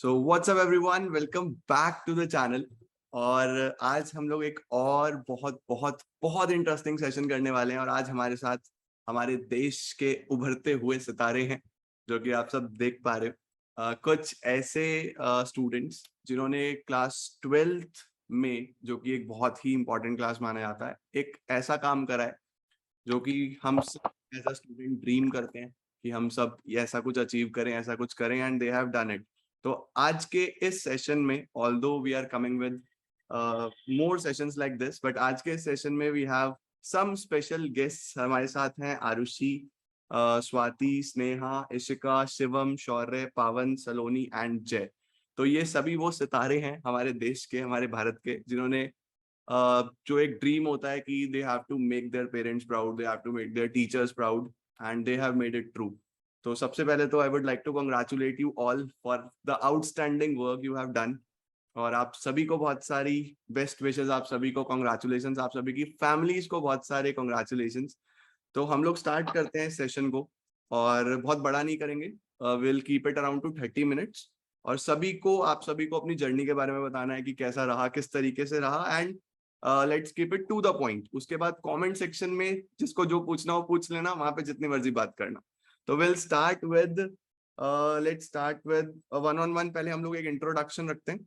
So what's up everyone, welcome back to the channel. और आज हम लोग एक और बहुत बहुत बहुत इंटरेस्टिंग सेशन करने वाले हैं। और आज हमारे साथ हमारे देश के उभरते हुए सितारे हैं, जो कि आप सब देख पा रहे हो। कुछ ऐसे स्टूडेंट्स जिन्होंने क्लास 12th में, जो कि एक बहुत ही इंपॉर्टेंट क्लास माना जाता है, एक ऐसा काम करा है जो कि हम सब एज अ स्टूडेंट ड्रीम करते हैं कि हम सब ऐसा कुछ अचीव करें, ऐसा कुछ करें, and they have done it. तो आज के इस सेशन में, although we are coming with more sessions like this, but आज के सेशन में we have some special guests. हमारे साथ हैं आरुषि, स्वाति, स्नेहा, इशिका, शिवम, शौर्य, पावन, सलोनी एंड जय। तो ये सभी वो सितारे हैं हमारे देश के, हमारे भारत के, जिन्होंने जो एक ड्रीम होता है कि they have to make their parents proud, they have to make their teachers proud, and they have made it true. तो सबसे पहले तो I would like to congratulate you all for the outstanding work you have done. और आप सभी को बहुत सारी बेस्ट विशेस, आप सभी को कॉन्ग्रेचुलेशन, आप सभी की फैमिलीज को बहुत सारे कॉन्ग्रेचुलेशन। तो हम लोग स्टार्ट करते हैं सेशन को, और बहुत बड़ा नहीं करेंगे, will keep it around two 30 minutes. और सभी को, आप सभी को अपनी जर्नी के बारे में बताना है कि कैसा रहा, किस तरीके से रहा, and let's keep it to the point. उसके बाद कमेंट सेक्शन में जिसको जो पूछना हो पूछ लेना, वहां पे जितनी मर्जी बात करना। तो will start with, let's start with one on one. पहले हम लोग एक इंट्रोडक्शन रखते हैं।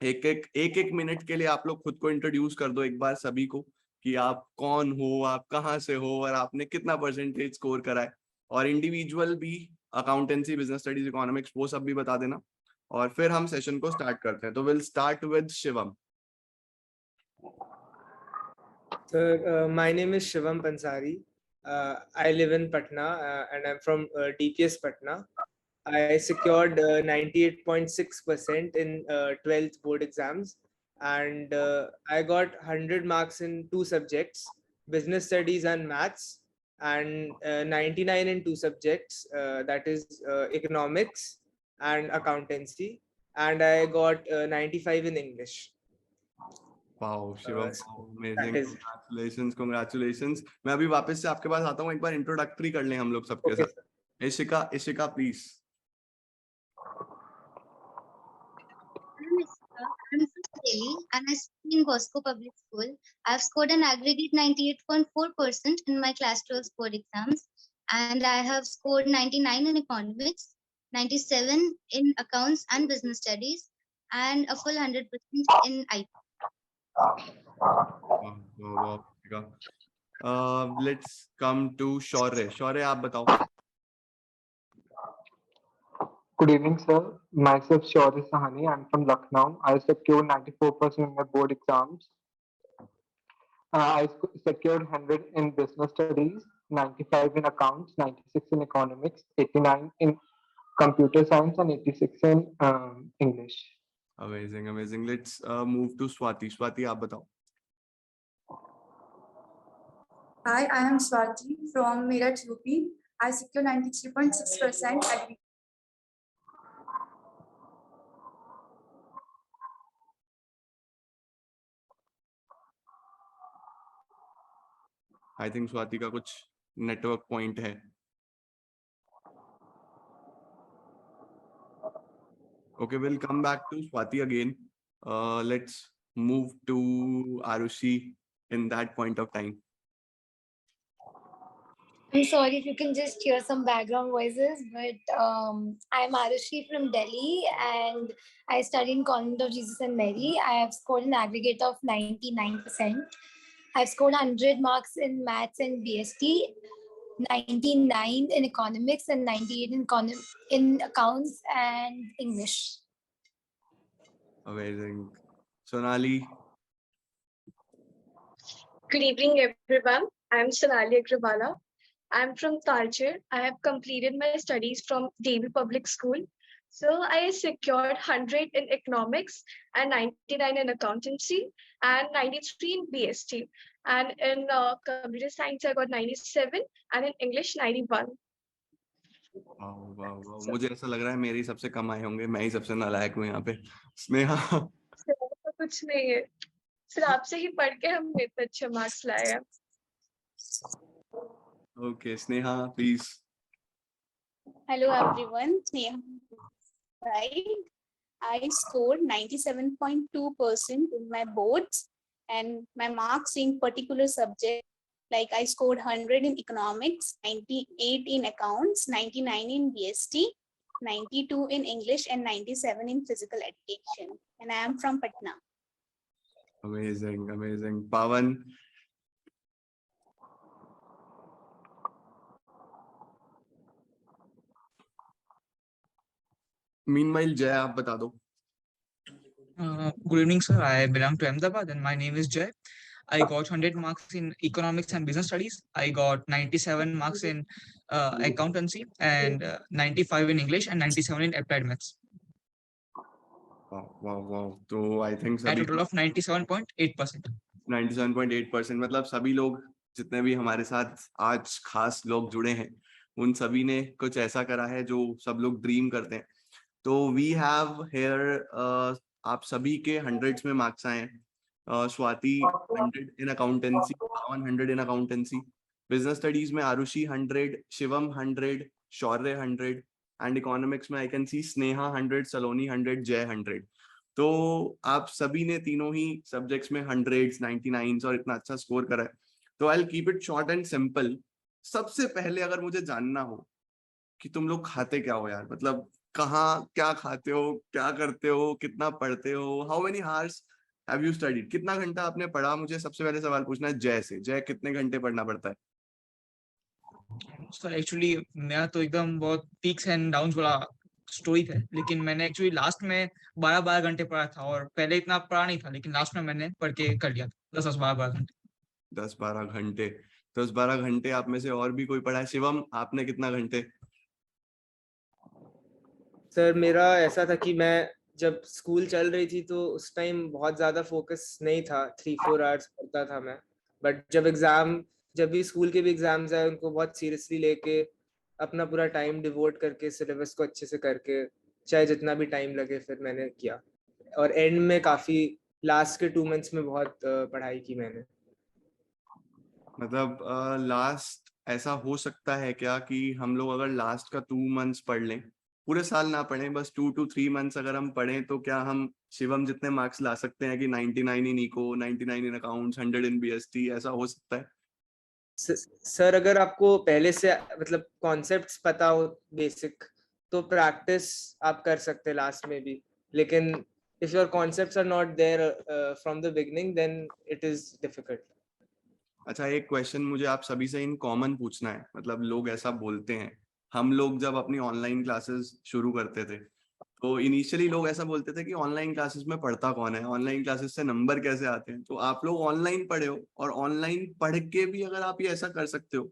एक मिनट के लिए आप लोग खुद को इंट्रोड्यूस कर दो एक बार सभी को, कि आप कौन हो, आप कहाँ से हो, और आपने कितना परसेंटेज स्कोर करा है। और इंडिविजुअल भी, अकाउंटेंसी, बिजनेस स्टडीज, इकोनॉमिक्स, वो सब भी बता देना। और फिर हम सेशन को स्टार्ट करते हैं। तो will start with Shivam. My name is Shivam Pansari. I live in Patna and I'm from DPS Patna. I secured 98.6% in 12th board exams, and I got 100 marks in two subjects, business studies and maths, and 99 in two subjects, that is economics and accountancy, and I got 95 in English. Wow Shivam, amazing, that is congratulations. मैं अभी वापस से आपके पास आता हूँ, एक बार introductory कर लें हम लोग सबके okay, साथ। Ishika, Ishika please. I'm Ishika. I'm from Delhi and I study in Bosco Public School. I've scored an aggregate 98.4% in my class 12 board exams, and I have scored 99 in economics, 97 in accounts and business studies, and a full 100% in IT. Let's come to Shaurya. Shaurya, आप बताओ। Good evening, sir. Myself Shaurya Sahani. I'm from Lucknow. I secured 94% in my board exams. I secured 100 in business studies, 95 in accounts, 96 in economics, 89 in computer science, and 86 in English. Amazing, amazing. Let's move to Swati. Swati, आप बताओ। Hi, I am Swati from Meerut, UP. I secured 93.6% at I think Swati का कुछ network point है। Okay, we'll come back to Swati again. Let's move to Arushi in that point of time. I'm sorry if you can just hear some background voices, but I'm Arushi from Delhi and I study in Convent of Jesus and Mary. I have scored an aggregate of 99%. I've scored 100 marks in maths and BST, 99 in economics and 98 in accounts and English. Amazing. Sonali. Good evening, everyone. I'm Sonali Agrawala. I'm from Talcher. I have completed my studies from Devi Public School. So I secured 100 in economics and 99 in accountancy and 93 in BST. And in computer science, I got 97 and in English 91. वाह, मुझे ऐसा लग रहा है मेरे ही सबसे कम आए होंगे, मैं ही सबसे नालायक हूँ यहाँ पे। स्नेहा। तो कुछ नहीं है, सिर्फ आपसे ही पढ़ के हम इतने अच्छे मार्क्स लाए हैं। Okay, Sneha, please. Hello everyone, Sneha. Right. I scored 97.2% in my boards, and my marks in particular subject, like I scored 100 in economics, 98 in accounts, 99 in BST, 92 in English, and 97 in physical education. And I am from Patna. Amazing, amazing. Pawan, meanwhile, Jay, आप बता दो. Good evening, sir. I belong to Ahmedabad and my name is Jay. I got 100 marks in economics and business studies. I got 97 marks in accountancy and 95 in English and 97 in applied maths. Wow, wow, wow. तो I think A सभी total of 97.8%. 97.8%, मतलब सभी लोग जितने भी हमारे साथ आज खास लोग जुड़े हैं, उन सभी ने कुछ ऐसा करा है जो सब लोग ड्रीम करते हैं. तो वी हैव हेयर आप सभी के हंड्रेड्स में मार्क्स आए हैं. स्वाति 100 इन अकाउंटेंसी, पावन 100 इन अकाउंटेंसी, बिजनेस स्टडीज में आरुषि 100, शिवम 100, शौर्य 100 एंड इकोनॉमिक्स में आई कैन सी स्नेहा 100, सलोनी 100, जय 100. तो आप सभी ने तीनों ही सब्जेक्ट्स में 100s, 99s और इतना अच्छा स्कोर करा है. तो I will keep it short and simple. सबसे पहले अगर मुझे जानना हो कि तुम लोग खाते क्या हो यार, मतलब कहाँ क्या खाते हो, क्या करते हो, कितना पढ़ते हो, how many hours have you studied, कितना घंटा आपने पढ़ा. मुझे सबसे पहले सवाल पूछना है जय से. जय, कितने घंटे पढ़ना पड़ता है? सर एक्चुअली मेरा तो एकदम बहुत पीक्स एंड डाउन्स वाला स्टोरी था, लेकिन मैंने एक्चुअली लास्ट में 12 घंटे पढ़ा था और पहले इतना पढ़ा नहीं था, लेकिन लास्ट में मैंने पढ़ के कर लिया था 10-12 घंटे. 10-12 घंटे. 10-12 घंटे आप में से और भी कोई पढ़ा है? शिवम, आपने कितना घंटे? सर मेरा ऐसा था कि मैं जब स्कूल चल रही थी तो उस टाइम बहुत ज़्यादा फोकस नहीं था, 3-4 आवर्स पढ़ता था मैं. बट जब भी स्कूल के भी एग्जाम्स आए उनको बहुत सीरियसली लेके अपना पूरा टाइम डिवोट करके सिलेबस को अच्छे से करके, चाहे जितना भी टाइम लगे, फिर मैंने किया. और एंड में काफ़ी लास्ट के 2 मंथ्स में बहुत पढ़ाई की मैंने. मतलब लास्ट ऐसा हो सकता है क्या कि हम लोग अगर लास्ट का 2 मंथ्स पढ़ लें, पूरे साल ना पढ़ें, बस 2 to 3 मंथ्स अगर हम पढ़ें, तो क्या हम शिवम जितने मार्क्स ला सकते हैं कि 99 इन इको, 99 इन अकाउंट्स, 100 इन बीएसटी, ऐसा हो सकता है? सर अगर आपको पहले से मतलब कॉन्सेप्ट्स पता हो बेसिक, तो प्रैक्टिस आप कर सकते हैं लास्ट में भी. लेकिन if your concepts are not there from the beginning, then it is difficult. अच्छा, एक क्वेश्चन मुझे आप सभी से इन कॉमन पूछना है. मतलब लोग ऐसा बोलते हैं, हम लोग जब अपनी ऑनलाइन क्लासेस शुरू करते थे तो इनिशियली लोग ऐसा बोलते थे कि ऑनलाइन क्लासेस में पढ़ता कौन है, ऑनलाइन क्लासेस से नंबर कैसे आते हैं. तो आप लोग ऑनलाइन पढ़े हो और ऑनलाइन पढ़ के भी अगर आप ये ऐसा कर सकते हो,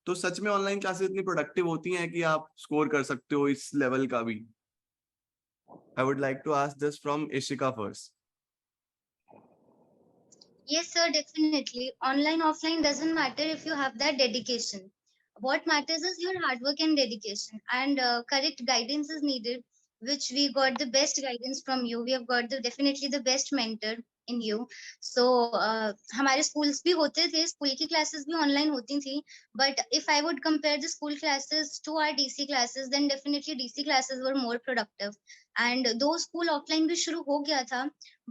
तो सच में ऑनलाइन क्लासेस इतनी प्रोडक्टिव होती हैं कि आप स्कोर कर सकते हो इस लेवल का भी? I would like to ask this from Ishika first. Yes, sir, definitely. Online, offline doesn't matter if you have that dedication. What matters is your hard work and dedication, and correct guidance is needed, which we got the best guidance from you. We have got definitely the best mentor in you. So हमारे schools भी होते थे, school की classes भी online होती थी. But if I would compare the school classes to our DC classes, then definitely DC classes were more productive. And though school offline भी शुरू हो गया था,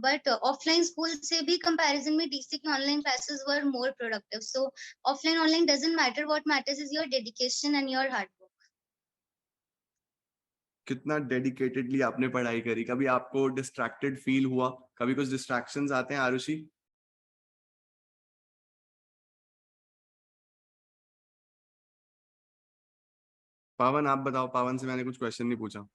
but offline school से भी comparison में DC की online classes were more productive. So offline online doesn't matter. What matters is your dedication and your hard work. कितना डेडिकेटेडली आपने पढ़ाई करी? कभी आपको डिस्ट्रैक्टेड फील हुआ? कभी कुछ डिस्ट्रैक्शंस आते हैं आरुषि? पावन, आप बताओ. पावन से मैंने कुछ क्वेश्चन नहीं पूछा.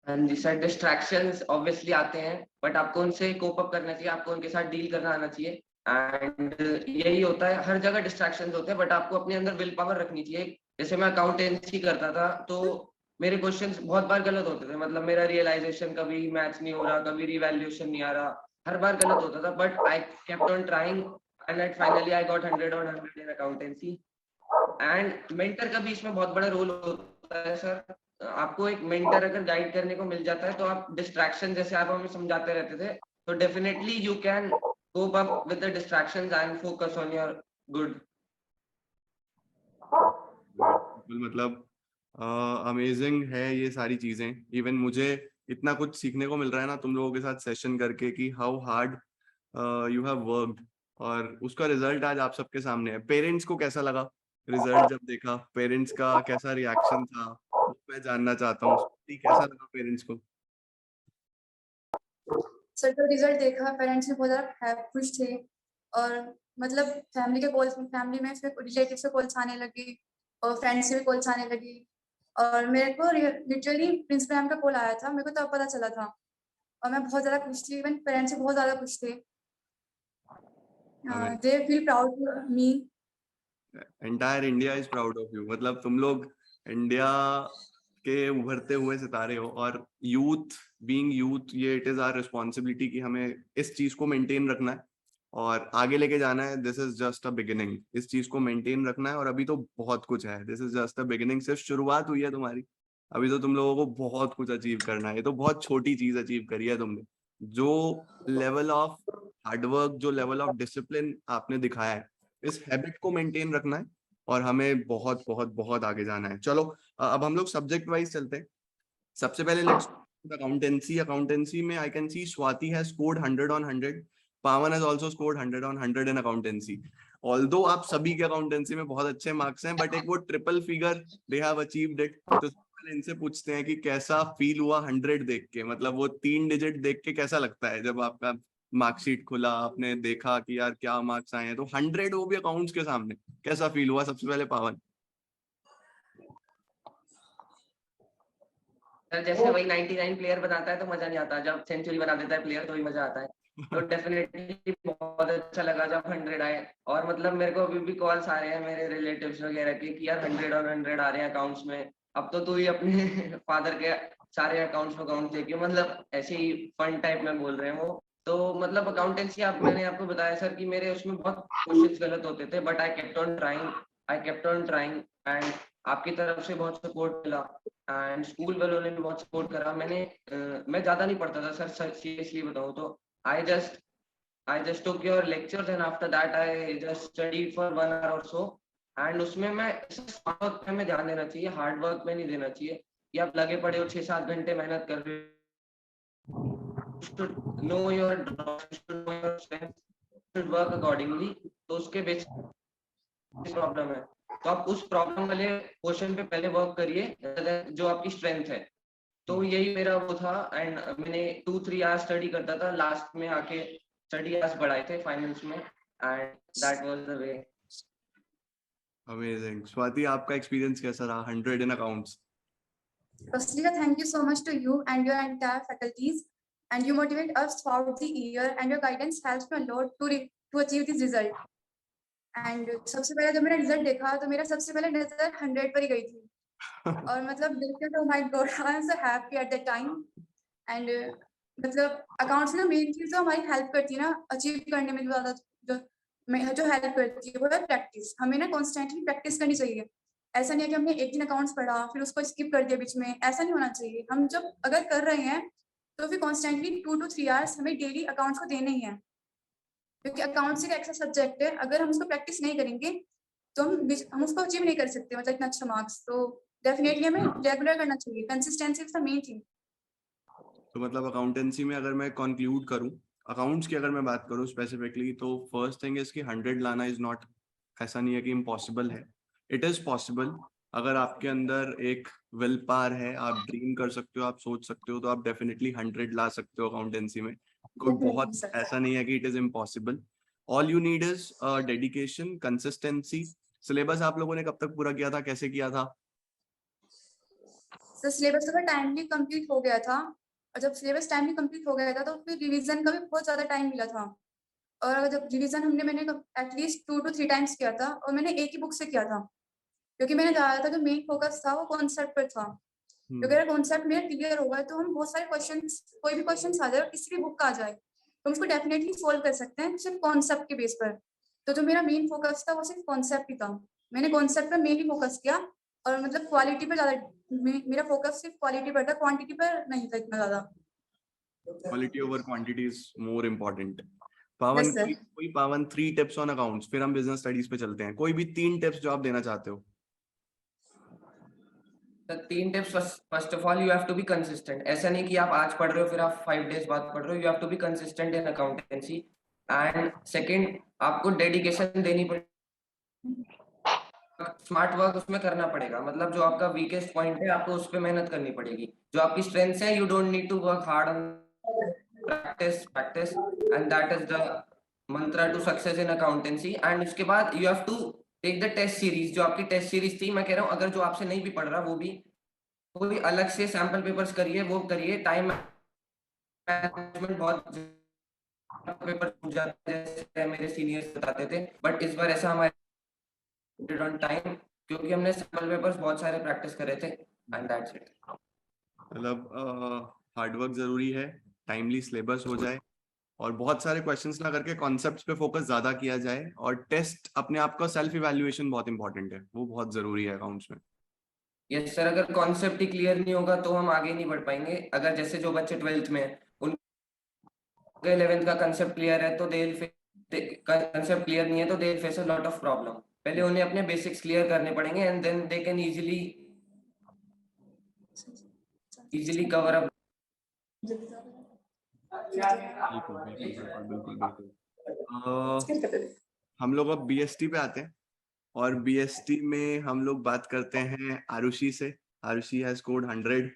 हाँ जी सर, डिस्ट्रैक्शंस ऑब्वियसली आते हैं, बट आपको उनसे कोप अप करना चाहिए, आपको उनके साथ डील करना आना चाहिए. एंड यही होता है, हर जगह डिस्ट्रैक्शंस होते हैं, बट आपको अपने अंदर विल पावर रखनी चाहिए. जैसे मैं अकाउंटेंसी करता था तो मेरे क्वेश्चंस बहुत बार गलत होते थे. मतलब मेरा रियलाइजेशन कभी मैच नहीं हो रहा, कभी रिवैल्यूएशन नहीं आ रहा, हर बार गलत होता था. But I kept on trying and finally I got 100 on 100 in accountancy. And mentor का भी इसमें बहुत बड़ा रोल होता है सर. आपको एक मेंटर अगर गाइड करने को मिल जाता है तो आप डिस्ट्रैक्शन, जैसे आप हमें समझाते रहते थे, तो definitely you can cope up with the distractions and focus on your good. मतलब अमेजिंग है ये सारी चीजें। इवन मुझे इतना कुछ सीखने को मिल रहा है ना तुम लोगों के साथ सेशन करके कि how hard you have worked, और उसका रिजल्ट आज आप सबके सामने है। पेरेंट्स को कैसा लगा रिजल्ट जब देखा? पेरेंट्स का कैसा रिएक्शन था वो मैं जानना चाहता हूँ। कैसा लगा पेरेंट्स को? सर तो रिजल्ट देखा, पेरेंट्स भी बहुत ज़्यादा खुश थे, और मतलब फैमिली में फिर रिलेटिव से कॉल्स आने लगी और फ्रेंड्स से भी कॉल्स आने लगी, और मेरे को लिटरली प्रिंसिपल मैम का कॉल आया था, मेरे को तब पता चला था, और मैं बहुत ज़्यादा खुश थी। इवन पेरेंट्स भी बहुत ज़्यादा खुश थे। They feel proud of me. Entire India is proud of you. मतलब तुम लोग इंडिया के उभरते हुए सितारे हो, और यूथ बीइंग यूथ, ये इट इज आवर रिस्पॉन्सिबिलिटी कि हमें इस चीज को मेंटेन रखना है और आगे लेके जाना है। This is just a beginning. इस चीज को मेंटेन रखना है, और अभी तो बहुत कुछ है। This is just a beginning. सिर्फ शुरुआत हुई है तुम्हारी। अभी तो तुम लोगों को बहुत कुछ अचीव करना है। ये तो बहुत छोटी चीज अचीव करी है तुमने। जो लेवल ऑफ हार्डवर्क, जो लेवल ऑफ डिसिप्लिन आपने दिखाया है, इस हैबिट को मेंटेन रखना है, और हमें बहुत बहुत बहुत आगे जाना है। चलो अब हम लोग सब्जेक्ट वाइज चलते हैं। सबसे पहले लेट्स अकाउंटेंसी। अकाउंटेंसी में I can see Swati has scored 100 on 100. पावन has also scored 100 on 100 in accountancy. Although आप सभी के अकाउंटेंसी में बहुत अच्छे मार्क्स हैं, बट एक वो triple figure they have achieved it. तो पहले इनसे पूछते हैं कि कैसा फील हुआ 100 देख के? मतलब वो 3 डिजिट देख के कैसा लगता है जब आपका मार्कशीट खुला, आपने देखा कि यार क्या मार्क्स आए हैं, तो 100 वो भी अकाउंट्स के सामने, कैसा फील हुआ? सबसे पहले पावन। जैसे वही 99 प्लेयर बनाता है तो मजा नहीं आता, जब सेंचुरी बना देता है प्लेयर तो ही मजा आता है। तो डेफिनेटली बहुत अच्छा लगा जब 100 आए। और मतलब मेरे को अभी भी कॉल्स आ रहे हैं मेरे रिलेटिव्स वगैरह के कि यार 100 और 100 आ रहे हैं अकाउंट्स में। अब तो तू ही अपने फादर के सारे अकाउंट्स में अकाउंट देखिए, मतलब ऐसे ही फन टाइप में बोल रहे हैं वो। तो मतलब अकाउंटेंसी मैंने आपको बताया सर कि मेरे उसमें बहुत क्वेश्चंस गलत होते थे, but I kept on trying and आपकी तरफ से बहुत सपोर्ट मिला, एंड स्कूल वालों ने भी बहुत सपोर्ट करा। मैं ज्यादा नहीं पढ़ता था सर, सीरियसली बताऊं तो I just took your lectures and after that I just studied for 1 hour or so. And उसमें मैं स्मार्ट वर्क में ध्यान देना चाहिए, हार्ड वर्क में नहीं देना चाहिए कि आप लगे पड़े हो 6-7 घंटे मेहनत कर रहे हो। Know your strength, work accordingly. तो उसके बेसिस प्रॉब्लम है तो आप उस प्रॉब्लम वाले क्वेश्चन पे पहले वर्क करिए जो आपकी स्ट्रेंथ है। तो यही मेरा वो था, एंड मैंने 2-3 आवर्स स्टडी करता था, लास्ट में आके स्टडी आवर्स बढ़ाए थे फाइनल्स में, and that was the way. Amazing. Swati, आपका एक्सपीरियंस कैसा रहा 100 इन accounts? Firstly, thank you so much to you and your entire faculties, and you motivate us throughout the year, and your guidance helps me a lot to achieve this result. And सबसे पहले जब मैंने result देखा तो मेरा सबसे पहले नजर 100 पर ही गई थी, और मतलब देखते तो my God I am so happy at that time. And मतलब अकाउंट्स ना मेन चीज जो हमारी हेल्प करती है ना अचीव करने में, ज्यादा जो हेल्प करती है वो है प्रैक्टिस। हमें ना कॉन्स्टेंटली प्रैक्टिस करनी चाहिए। ऐसा नहीं है कि हमने एक दिन अकाउंट्स पढ़ा फिर उसको स्किप कर दिया बीच में, ऐसा नहीं होना चाहिए। हम जब अगर कर रहे हैं तो फिर कॉन्स्टेंटली 2 to 3 आवर्स हमें डेली अकाउंट्स को देने ही है, क्योंकि अकाउंट्स एक ऐसा सब्जेक्ट है अगर हम उसको प्रैक्टिस नहीं करेंगे तो हम उसको अचीव नहीं कर सकते, मतलब इतना अच्छा मार्क्स। तो डेफिनेटली हमें रेगुलर करना चाहिए, consistency is the main thing. तो मतलब अकाउंटेंसी में अगर मैं कंक्लूड करूं, अकाउंट्स की अगर मैं बात करूं स्पेसिफिकली, तो फर्स्ट थिंग इज कि 100 लाना इज नॉट, ऐसा नहीं है कि इम्पॉसिबल है। It is possible. अगर आपके अंदर एक विल पावर है, आप ड्रीम कर सकते हो, आप सोच सकते हो, तो आप डेफिनेटली 100 ला सकते हो अकाउंटेंसी में। कोई बहुत ऐसा नहीं है कि it is impossible. All you need is dedication, consistency. Syllabus आप लोगों ने कब तक पूरा किया था, कैसे किया था? तो सिलेबस तो टाइमली कंप्लीट हो गया था, और जब सिलेबस टाइमली कंप्लीट हो गया था तो फिर रिवीजन का भी बहुत ज़्यादा टाइम मिला था। और जब रिवीजन मैंने एटलीस्ट 2 to 3 टाइम्स किया था, और मैंने एक ही बुक से किया था, क्योंकि मैंने ज़्यादा था जो मेन फोकस था वो कॉन्सेप्ट पर था। क्योंकि अगर कॉन्सेप्ट मेरा क्लियर होगा तो हम बहुत सारे क्वेश्चंस, कोई भी क्वेश्चन आ जाए किसी भी बुक का आ जाए तो हम उसको डेफिनेटली सोल्व कर सकते हैं सिर्फ कॉन्सेप्ट के बेस पर। तो जो मेरा मेन फोकस था वो सिर्फ कॉन्सेप्ट ही था। मैंने कॉन्सेप्ट पर मेनली फोकस किया, और मतलब क्वालिटी पर ज़्यादा मेरा फोकस सिर्फ क्वालिटी पर था, क्वांटिटी पर नहीं था इतना ज़्यादा। Quality over quantity is more important. पावन कोई पावन 3 टिप्स ऑन अकाउंट्स, फिर हम बिजनेस स्टडीज पे चलते हैं। कोई भी 3 टिप्स जो आप देना चाहते हो। तो 3 tips, first of all you have to be consistent. ऐसा नहीं कि आप आज पढ़ रहे हो फिर आप 5 डेज बाद पढ़ रहे हो, you have to be consistent in accountancy. And second, आपको डेडिकेशन देनी पड़ेगी, स्मार्ट वर्क उसमें करना पड़ेगा। मतलब जो आपका वीकेस्ट पॉइंट है आपको उस पर मेहनत करनी पड़ेगी। जो आपकी स्ट्रेंथ्स है, you don't need to work hard on practice and that is the mantra to success in accountancy. And उसके बाद you have to take the test series. जो आपकी टेस्ट सीरीज थी, मैं कह रहा हूँ अगर जो आपसे नहीं भी पढ़ रहा वो भी कोई अलग से सैंपल पेपर्स करिए, वो करिए। टाइम मैनेजमेंट बहुत पेपर पूछ जाते हैं जैसे मेरे सीनियर्स बताते थे, बट इस बार ऐसा हमारे ऑन टाइम, क्योंकि हमने सैंपल पेपर्स बहुत सारे प्रैक्टिस करे थे। And that's it. मतलब हार्ड वर्क जरूरी है, टाइमली सिलेबस हो जाए और बहुत सारे क्वेश्चंस ना करके कॉन्सेप्ट्स पे फोकस ज्यादा किया जाए, और टेस्ट अपने आप का सेल्फ इवैल्यूएशन बहुत इंपॉर्टेंट है, वो बहुत जरूरी है अकाउंट्स में। यस सर, अगर कॉन्सेप्ट ही क्लियर नहीं होगा तो हम आगे नहीं बढ़ पाएंगे। अगर जैसे जो बच्चे 12th में हैं, उनके 11th का कंसेप्ट क्लियर है तो कंसेप्ट क्लियर नहीं है तो they face a lot of problem. पहले उन्हें अपने बेसिक्स क्लियर करने पड़ेंगे and then they can easily cover up. बिल्कुल बिल्कुल बिल्कुल बिल्कुल। हम लोग अब बीएसटी पे आते हैं, और बीएसटी में हम लोग बात करते हैं आरुषि से। Arushi has scored 100,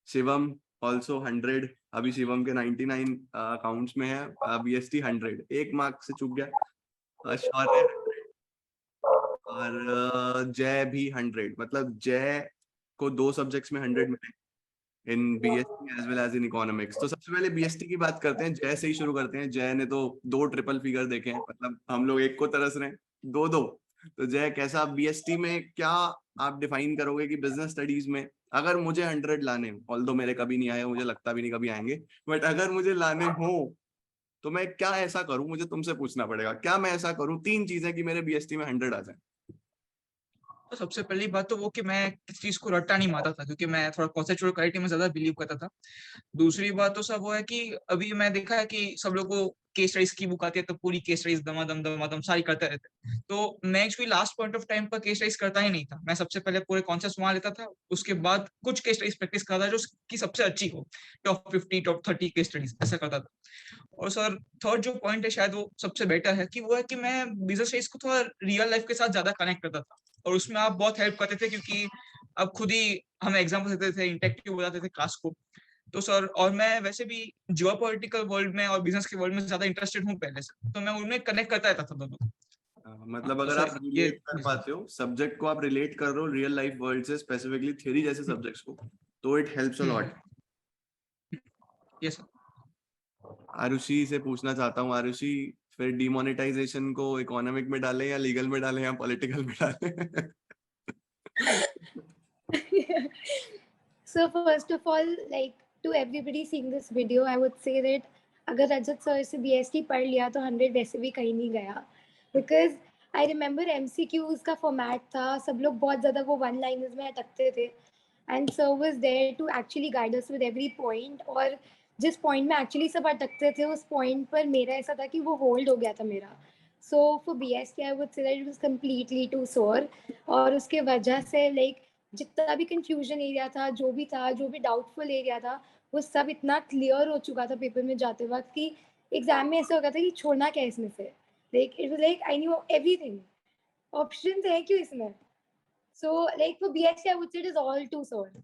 Shivam also 100। अभी शिवम के 99 अकाउंट्स में है, बीएसटी 100, 1 मार्क से चूक गया। शौर्य 100 और जय भी 100। मतलब जय को 2 सब्जेक्ट्स में 100 मिले, in BST as well as in economics. तो सबसे पहले बीएसटी की बात करते हैं, जय से ही शुरू करते हैं। जय ने तो 2 ट्रिपल फिगर देखे हैं, मतलब हम लोग एक को तरस रहे हैं, 2-2। तो जय, कैसा बीएसटी में क्या आप डिफाइन करोगे कि बिजनेस स्टडीज में अगर मुझे 100 लाने, ऑल्दो मेरे कभी नहीं आए, मुझे लगता भी नहीं कभी आएंगे, बट अगर मुझे लाने हो तो मैं क्या ऐसा करूं? मुझे तुमसे पूछना पड़ेगा, क्या मैं ऐसा करूं 3 चीजें कि मेरे बीएसटी में 100 आ जाए। तो सबसे पहली बात तो वो कि मैं किस चीज को रट्टा नहीं मारता था, क्योंकि मैं थोड़ा कॉन्सेप्चुअल क्लैरिटी में ज्यादा बिलीव करता था। दूसरी बात तो सब वो है कि अभी मैं देखा है कि सब लोगों को केस स्टडीज की बुक आती है तो पूरी केस स्टडीज दमादम सारी करते रहते हैं। तो मैं actually last point of time पर केस स्टडीज करता ही नहीं था। मैं सबसे पहले पूरे कॉन्सेप्ट वहां लेता था, उसके बाद कुछ केस स्टडीज प्रैक्टिस करता था जो की सबसे अच्छी हो, टॉप 50 टॉप 30 केस स्टडीज ऐसा करता था। और सर थर्ड जो पॉइंट है शायद वो सबसे बेटर है, कि वो है कि मैं बिजनेस स्टडीज को थोड़ा रियल लाइफ के साथ ज्यादा कनेक्ट करता था, और उसमें आप बहुत हेल्प करते थे, क्योंकि अब खुद ही हमें एग्जाम्पल देते थे, इंटरेक्टिव बताते थे क्लास को। तो सर, और मैं वैसे भी जियोपॉलिटिकल वर्ल्ड में और बिजनेस के वर्ल्ड में ज्यादा इंटरेस्टेड हूँ पहले से, तो मैं उनमें कनेक्ट करता रहता था दोनों। मतलब तो अगर सर आप रिलेट कर पाते हो सब्जेक्ट को, आप रिलेट कर रहे हो रियल लाइफ वर्ल्ड से, स्पेसिफिकली थ्योरी जैसे सब्जेक्ट्स को, तो it helps a lot. Yes sir. Arushi से पूछना चाहता हूँ, आरुषि फिर डिमोनेटाइजेशन को इकोनॉमिक में डालें या लीगल में डालें या पॉलिटिकल में डालें? So first of all, like to everybody seeing this video, I would say that अगर रजत सर से BST पढ़ लिया तो 100 वैसे भी कहीं नहीं गया, because I remember MCQs का format था, सब लोग बहुत ज़्यादा वो one liners में अटकते थे, and sir was there to actually guide us with every point, और जिस point में actually सब अटकते थे उस point पर मेरा ऐसा था कि वो hold हो गया था मेरा। So for BST I would say that it was completely too sore, और उसके वजह से like जितना भी कंफ्यूजन एरिया था, जो भी डाउटफुल एरिया था, वो सब इतना क्लियर हो चुका था पेपर में जाते वक्त कि एग्जाम में ऐसा हो गया था कि छोड़ना क्या इसमें से। Like it was like I knew everything, options है क्यों इसमें। So like for BSc I would say it is all to solve.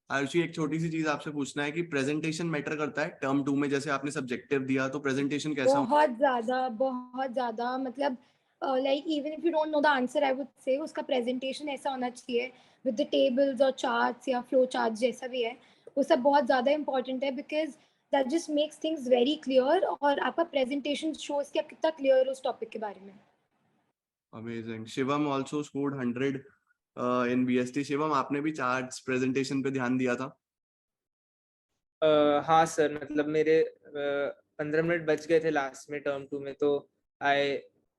Arushi, एक छोटी सी चीज आपसे पूछना है कि प्रेजेंटेशन मैटर करता है टर्म 2 में? जैसे आपने सब्जेक्टिव दिया तो प्रेजेंटेशन कैसा हो? बहुत ज्यादा मतलब like even if you don't know the answer I would से उसका प्रेजेंटेशन ऐसा होना चाहिए विद द टेबल्स और चार्ट्स या फ्लो चार्ट जैसा भी है, वो सब बहुत ज़्यादा इंपॉर्टेंट है, because that just makes things very clear, और आपका प्रेजेंटेशन शोज कि आप कितना क्लियर हो उस टॉपिक के बारे में। अमेजिंग। शिवम आल्सो स्कोर्ड 100 इन बीएसटी। शिवम, आपने भी चार्ट्स प्रेजेंटेशन पे ध्यान दिया था? हाँ सर, मतलब मेरे 15 मिनट बच गए थे लास्ट में टर्म 2 में, तो I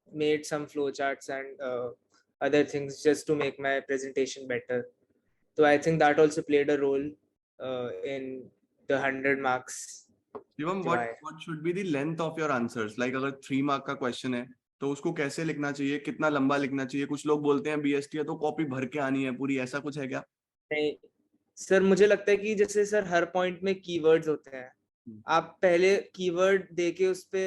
made some flow charts and other things just to make my presentation better. So I think that also played a role in the 100 marks. Shivam, what should be the length of your answers? Like अगर 3 mark का question है तो उसको कैसे लिखना चाहिए, कितना लंबा लिखना चाहिए? कुछ लोग बोलते हैं बीएसटी है तो कॉपी भर के आनी है पूरी, ऐसा कुछ है क्या? नहीं सर, मुझे लगता है कि जैसे सर हर पॉइंट में कीवर्ड्स होते हैं, आप पहले कीवर्ड देके उस पे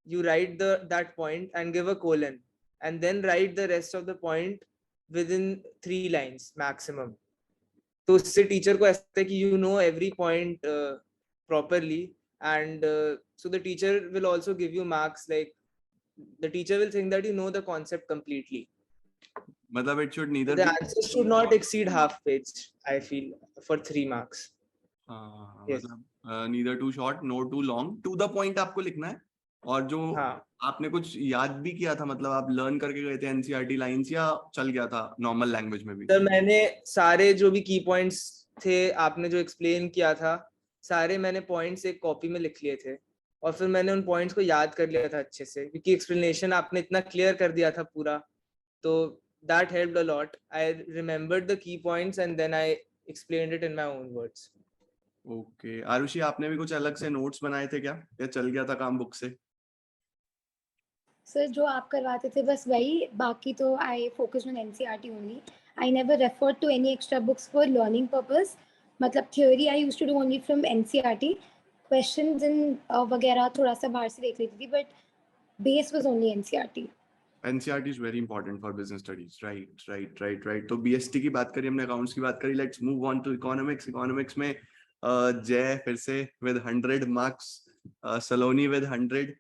you write that point and give a colon and then write the rest of the point within 3 lines maximum. तो उससे टीचर को ऐसा है कि you know every point properly and so the teacher will also give you marks, like the teacher will think that you know the concept completely. मतलब it should neither The be answers should not exceed half page, I feel, for 3 marks. Yes. मतलब neither too short nor too long, to the point आपको लिखना है। और जो आपने कुछ याद भी किया था, मतलब आप लर्न करके गए थे एनसीईआरटी लाइंस, या चल गया था नॉर्मल लैंग्वेज में भी? सर मैंने सारे जो भी की पॉइंट्स थे आपने जो एक्सप्लेन किया था, सारे मैंने पॉइंट्स एक कॉपी में लिख लिए थे और फिर मैंने उन पॉइंट्स को याद कर लिया था अच्छे से, क्योंकि एक्सप्लेनेशन आपने इतना क्लियर कर दिया था पूरा, तो that helped a lot. I remembered the key points and then I explained it in my own words. Okay Arushi, आपने भी कुछ अलग से नोट्स बनाए थे क्या, या चल गया था काम बुक से? सर जो आप करवाते थे बस वही, बाकी तो I focus on NCERT only. I never refer to any extra books for learning purpose. मतलब theory I used to do only from NCERT. Questions इन वगैरह थोड़ा सा बाहर से देख लेती थी, but base was only NCERT. NCERT is very important for business studies, right. तो BST की बात करी हमने, अकाउंट्स की बात करी, let's move on to economics. Economics में जय फिर से with 100 marks, Saloni with 100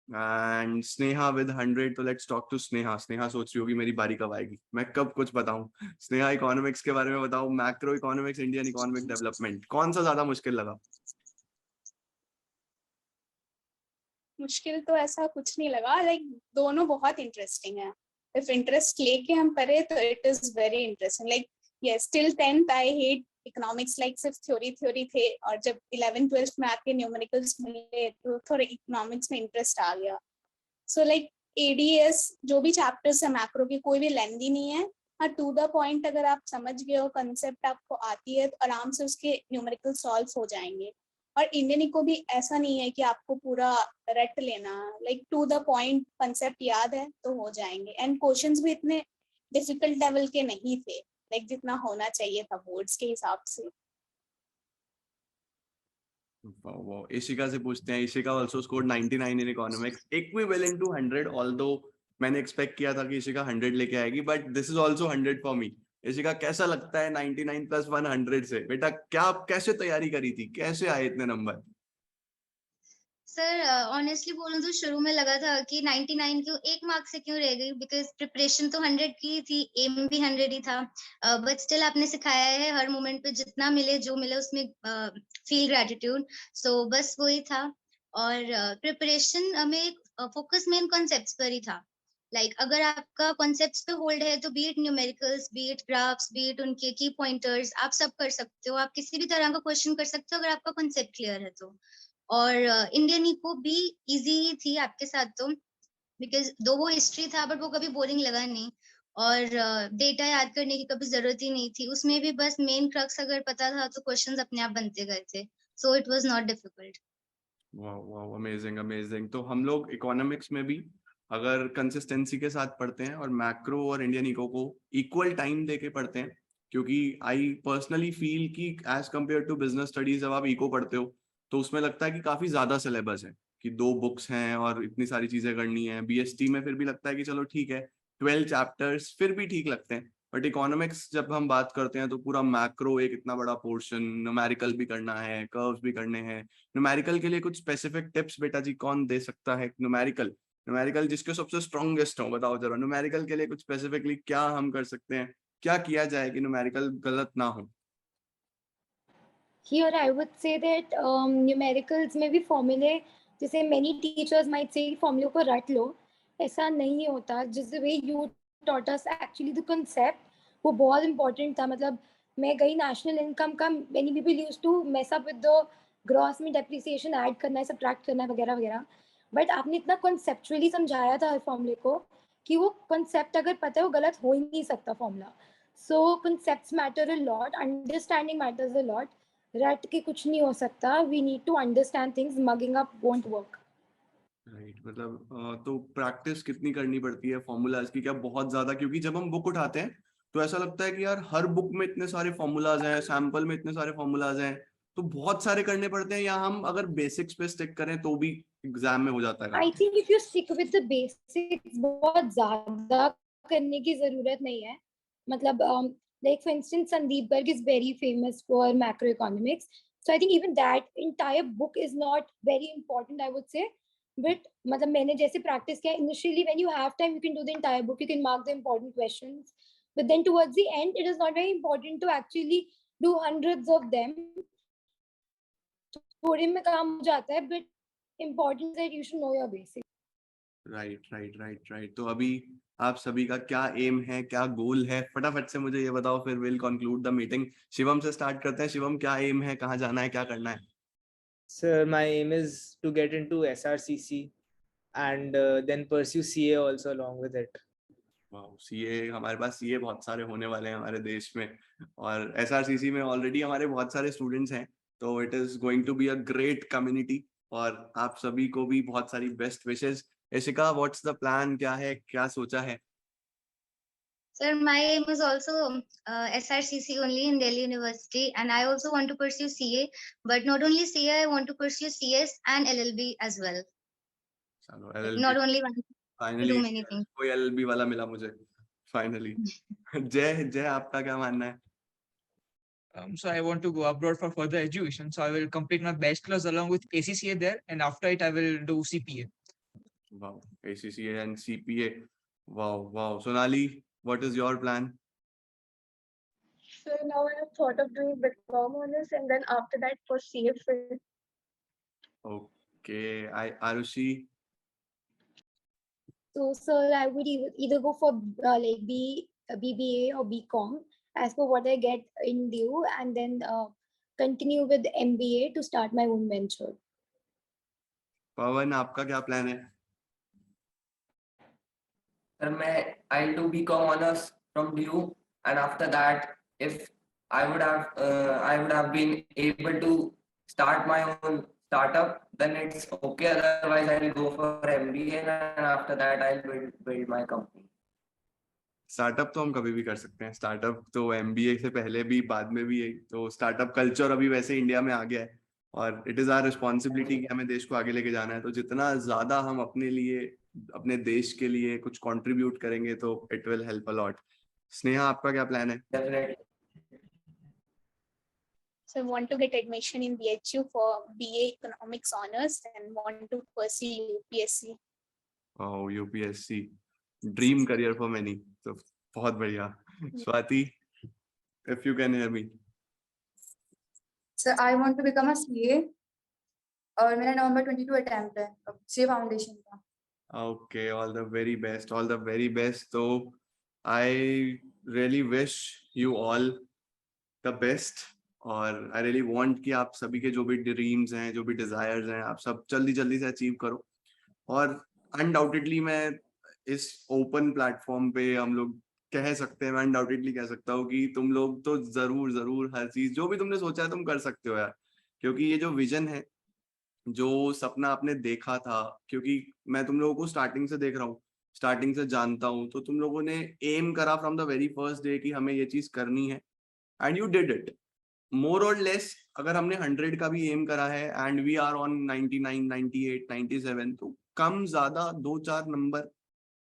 and Sneha with 100. तो let's talk to Sneha. Sneha सोच रही होगी मेरी बारी कब आएगी, मैं कब कुछ बताऊं. स्नेहा, इकोनॉमिक्स के बारे में बताओ. Macro economics, Indian economic development, कौन सा ज्यादा मुश्किल लगा? मुश्किल तो ऐसा कुछ नहीं लगा, लाइक दोनों बहुत इंटरेस्टिंग है. इफ इंटरेस्ट लेके हम पढ़े तो it is very interesting. Like yes, till 10th I hate economics, like सिर्फ थ्योरी थे, और जब 11th 12th में आके न्यूमेरिकल्स मिले तो थोड़ा इकोनॉमिक्स में इंटरेस्ट आ गया. सो लाइक एडीएस जो भी चैप्टर्स है मैक्रो के, कोई भी लेंदी नहीं है. हाँ, टू द पॉइंट अगर आप समझ गए हो, कंसेप्ट आपको आती है, तो आराम से उसके न्यूमेरिकल सॉल्व हो जाएंगे. और इंडियन को भी ऐसा नहीं है कि आपको पूरा रट लेना, like to the point concept याद है तो हो जाएंगे. एंड क्वेश्चंस भी इतने डिफिकल्ट लेवल के नहीं थे, लाइक जितना होना चाहिए था बोर्ड्स के हिसाब से. वाओ. इशिका से पूछते हैं. Ishika also scored 99 in economics, equivalent to 100, although मैंने एक्सपेक्ट किया था कि इशिका 100 लेके आएगी, but this is also 100 for me. Ishika, कैसा लगता है 99 + 100 से? बेटा क्या कैसे तैयारी करी थी, कैसे आए इतने नंबर? सर ऑनेस्टली बोलूं तो शुरू में लगा था कि 99 क्यों, 1 मार्क से क्यों रह गई, बिकॉज प्रिपरेशन तो 100 की थी, एम भी 100 ही था, बट स्टिल आपने सिखाया है हर मोमेंट पे जितना मिले जो मिले उसमें फील ग्रेटिट्यूड. सो बस वही था. और प्रिपरेशन में फोकस मेन कॉन्सेप्ट्स पर ही था. लाइक अगर आपका कॉन्सेप्ट्स पे होल्ड है तो B it numericals, B it graphs, B it उनके की पॉइंटर्स, आप सब कर सकते हो. आप किसी भी तरह का क्वेश्चन कर सकते हो अगर आपका कॉन्सेप्ट क्लियर है तो. और इंडियन इको भी इजी ही थी आपके साथ तो, बिकॉज दो वो हिस्ट्री था बट वो कभी बोरिंग लगा नहीं, और डेटा याद करने की कभी जरूरत ही नहीं थी उसमें भी. बस मेन क्रक्स अगर पता था तो क्वेश्चंस अपने आप बनते गए थे. So it was not difficult. Wow wow, amazing amazing. तो हम लोग इकोनॉमिक्स में भी अगर कंसिस्टेंसी के साथ पढ़ते हैं और मैक्रो और इंडियन इको को इक्वल टाइम देके पढ़ते हैं, क्योंकि आई पर्सनली फील कि as compare to business studies जब आप इको पढ़ते हो तो उसमें लगता है कि काफी ज्यादा सिलेबस है, कि 2 बुक्स हैं और इतनी सारी चीजें करनी है. बीएसटी में फिर भी लगता है कि चलो ठीक है 12 चैप्टर्स फिर भी ठीक लगते हैं, बट इकोनॉमिक्स जब हम बात करते हैं तो पूरा मैक्रो एक इतना बड़ा पोर्शन, न्यूमेरिकल भी करना है, कर्व्स भी करने हैं. न्यूमेरिकल के लिए कुछ स्पेसिफिक टिप्स बेटा जी कौन दे सकता है? न्यूमेरिकल जिसके सबसे स्ट्रॉन्गेस्ट हो, बताओ जरा. न्यूमेरिकल के लिए कुछ स्पेसिफिकली क्या हम कर सकते हैं, क्या किया जाए कि न्यूमेरिकल गलत ना हो? Here I would say that numericals में भी फॉर्मूले, जैसे many teachers might say फॉर्मूले को रट लो, ऐसा नहीं होता. जिस way you taught us actually the concept, वो बहुत important था. मतलब मैं गई नेशनल इनकम का, many people used to mess up with the gross में डेप्रिसिएशन ऐड करना है, सब्ट्रैक्ट करना है वगैरह वगैरह, बट आपने इतना कॉन्सेप्चुअली समझाया था हर फॉर्मूले को कि वो कॉन्सेप्ट अगर पता है वो गलत हो ही नहीं सकता formula. So concepts matter a lot, understanding matters a lot. रट के कुछ नहीं हो सकता. We need to understand things. Mugging up won't work. Right. मतलब तो प्रैक्टिस कितनी करनी पड़ती है फॉर्मूलाज की, क्या बहुत ज्यादा? क्योंकि जब हम बुक उठाते हैं तो ऐसा लगता है कि यार हर बुक में इतने सारे फॉर्मूलाज हैं, सैंपल में इतने सारे फॉर्मूलाज हैं, तो बहुत सारे करने पड़ते हैं, या हम अगर बेसिक्स पे स्टिक करें तो भी एग्जाम में हो जाता है? I think if you stick with the basics, बहुत ज्यादा करने की जरूरत नहीं है. मतलब like for instance, Sandeep Garg is very famous for macroeconomics. So I think even that entire book is not very important, I would say. But मतलब मैंने जैसे practice किया, initially when you have time, you can do the entire book, you can mark the important questions. But then towards the end, it is not very important to actually do hundreds of them. थोड़े में काम हो जाता है, but important that you should know your basics. Right. तो अभी आप सभी का क्या एम है, क्या गोल है, फटाफट से मुझे ये बताओ, फिर will conclude the meeting. Shivam से स्टार्ट करते हैं. शिवम, क्या एम है, कहाँ जाना है, क्या करना है? Sir, my aim is to get into SRCC and then pursue CA also along with it. Wow, CA. हमारे पास सीए बहुत सारे होने वाले हैं हमारे देश में, और एसआरसीसी में ऑलरेडी हमारे बहुत सारे स्टूडेंट्स हैं, तो it is going to be a great community. और आप सभी को भी बहुत सारी best wishes. Yashika, what's the plan, क्या है, क्या सोचा है? Sir, my aim is also SRCC only in Delhi University, and I also want to pursue CA, but not only CA, I want to pursue CS and LLB as well. चलो, Not LLB. only one, to finally do many things. कोई LLB वाला मिला मुझे finally. जय, आपका क्या मानना है? So I want to go abroad for further education. So I will complete my bachelor's along with ACCA there, and after it I will do CPA. Wow, ACCA and CPA. Wow. Sonali, what is your plan? So now I have thought of doing BCom honors and then after that for CA field. Okay, Arushi. So, sir, I would either go for like BBA or BCom as per what I get in due, and then continue with MBA to start my own venture. पवन, आपका क्या plan है? Sir, I'll do BCom honors from DU, and after that, if I would have been able to start my own startup, then it's okay. Otherwise, I'll go for MBA, and after that, I'll build my company. Startup तो हम कभी भी कर सकते हैं. Startup तो MBA से पहले भी, बाद में भी. तो स्टार्टअप कल्चर अभी वैसे इंडिया में आ गया है, और इट इज आवर रिस्पॉन्सिबिलिटी कि हमें देश को आगे लेके जाना है. तो जितना ज्यादा हम अपने लिए, अपने देश के लिए कुछ कंट्रीब्यूट करेंगे, तो it will help a lot. Sneha, आपका क्या प्लान है? Definitely. So I want to get admission in BHU for BA Economics Honors and want to pursue UPSC. Oh, UPSC, dream career for many. तो बहुत बढ़िया. Swati, if you can hear me. Sir, I want to become a CA और मेरा November 22 attempt है CA foundation का. Okay, all the very best. So I really wish you all the best, और I really want कि आप सभी के जो भी ड्रीम्स हैं, जो भी डिजायर्स हैं, आप सब जल्दी से अचीव करो. और अनडाउटेडली मैं इस ओपन प्लेटफॉर्म पे हम लोग कह सकते हैं, मैं अनडाउटेडली कह सकता हूँ कि तुम लोग तो जरूर हर चीज जो भी तुमने सोचा है तुम कर सकते हो यार. क्योंकि ये जो विजन है, जो सपना आपने देखा था, क्योंकि मैं तुम लोगों को स्टार्टिंग से देख रहा हूँ, स्टार्टिंग से जानता हूँ, तो तुम लोगों ने एम करा from the very first day कि हमें ये चीज करनी है, एंड यू डिड इट. मोर और लेस अगर हमने 100 का भी एम करा है एंड वी आर ऑन 99, 98, 97, तो कम ज्यादा 2-4 number,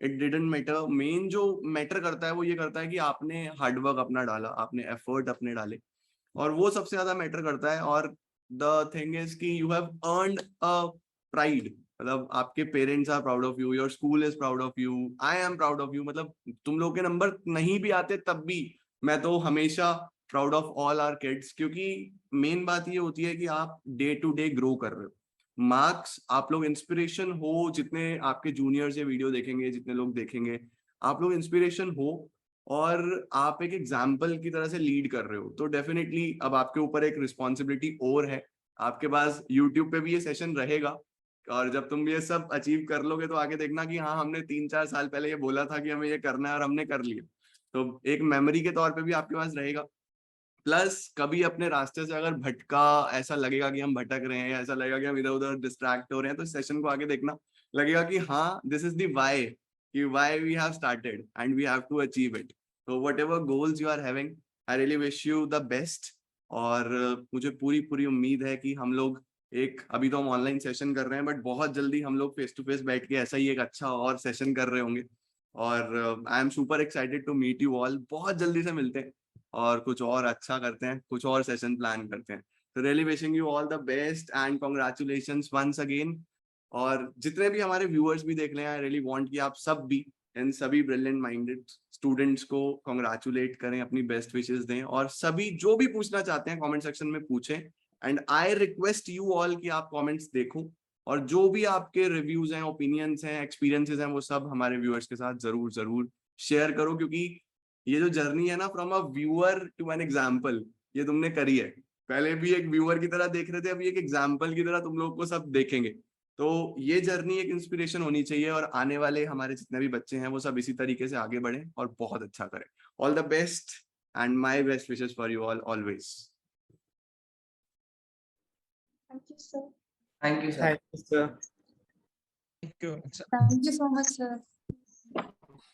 it didn't matter. Main जो मैटर करता है वो ये करता है कि आपने हार्डवर्क अपना डाला, आपने एफर्ट अपने डाले, और वो सबसे ज्यादा मैटर करता है. और द थिंग इज कि you have earned a pride. मतलब आपके parents are proud of you, your school is proud of you, I am proud of you. मतलब तुम लोग के नंबर नहीं भी आते तब भी मैं तो हमेशा proud of all our kids, क्योंकि मेन बात ये होती है कि आप डे टू डे ग्रो कर रहे हो. मार्क्स, आप लोग इंस्पिरेशन हो, जितने आपके जूनियर्स ये वीडियो देखेंगे, जितने लोग देखेंगे, आप लोग इंस्पिरेशन हो, और आप एक एग्जाम्पल की तरह से लीड कर रहे हो. तो डेफिनेटली अब आपके ऊपर एक रिस्पॉन्सिबिलिटी और है. आपके पास यूट्यूब पे भी ये सेशन रहेगा, और जब तुम ये सब अचीव कर लोगे तो आगे देखना कि हाँ, हमने 3-4 साल पहले ये बोला था कि हमें ये करना है और हमने कर लिया. तो एक मेमोरी के तौर पे भी आपके पास रहेगा. प्लस कभी अपने रास्ते से अगर भटका, ऐसा लगेगा कि हम भटक रहे हैं, ऐसा लगेगा कि हम इधर उधर डिस्ट्रैक्ट हो रहे हैं, तो सेशन को आगे देखना, लगेगा कि हाँ, दिस इज द व्हाई, कि why we have started and we have to achieve it. तो whatever goals you are having, I really wish you the best. और मुझे पूरी उम्मीद है कि हम लोग अभी तो हम ऑनलाइन सेशन कर रहे हैं, बट बहुत जल्दी हम लोग फेस टू फेस बैठ के ऐसा ही एक अच्छा और सेशन कर रहे होंगे. और I am super excited to meet you all. बहुत जल्दी से मिलते हैं और कुछ और अच्छा करते हैं, कुछ और सेशन प्लान करते हैं. तो really wishing you all the best and congratulations once again. और जितने भी हमारे व्यूअर्स भी देख रहे हैं, आई रियली वांट कि आप सब भी इन सभी ब्रिलियंट माइंडेड स्टूडेंट्स को कॉन्ग्रेचुलेट करें, अपनी बेस्ट विशेस दें, और सभी जो भी पूछना चाहते हैं कमेंट सेक्शन में पूछें. And I request you all कि आप कमेंट्स देखो और जो भी आपके रिव्यूज हैं, ओपिनियंस हैं, एक्सपीरियंसेस हैं, वो सब हमारे व्यूअर्स के साथ जरूर शेयर करो. क्योंकि ये जो जर्नी है ना, from a viewer to an example, ये तुमने करी है. पहले भी एक व्यूअर की तरह देख रहे थे, अभी एक एग्जाम्पल की तरह तुम लोग को सब देखेंगे. तो ये जर्नी एक इंस्पिरेशन होनी चाहिए, और आने वाले हमारे जितने भी बच्चे हैं वो सब इसी तरीके से आगे बढ़े और बहुत अच्छा करें. All the best and my best wishes for you all always. Thank you, sir. Thank you, sir. Thank you, sir. Thank you, sir. Thank you so much, sir.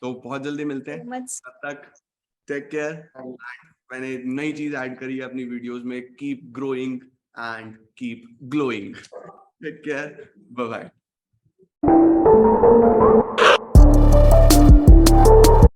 तो बहुत जल्दी मिलते हैं. much. तब तक टेक केयर. मैंने नई चीज ऐड करी है अपनी वीडियोस में. Keep growing and keep glowing. Take care. Bye bye.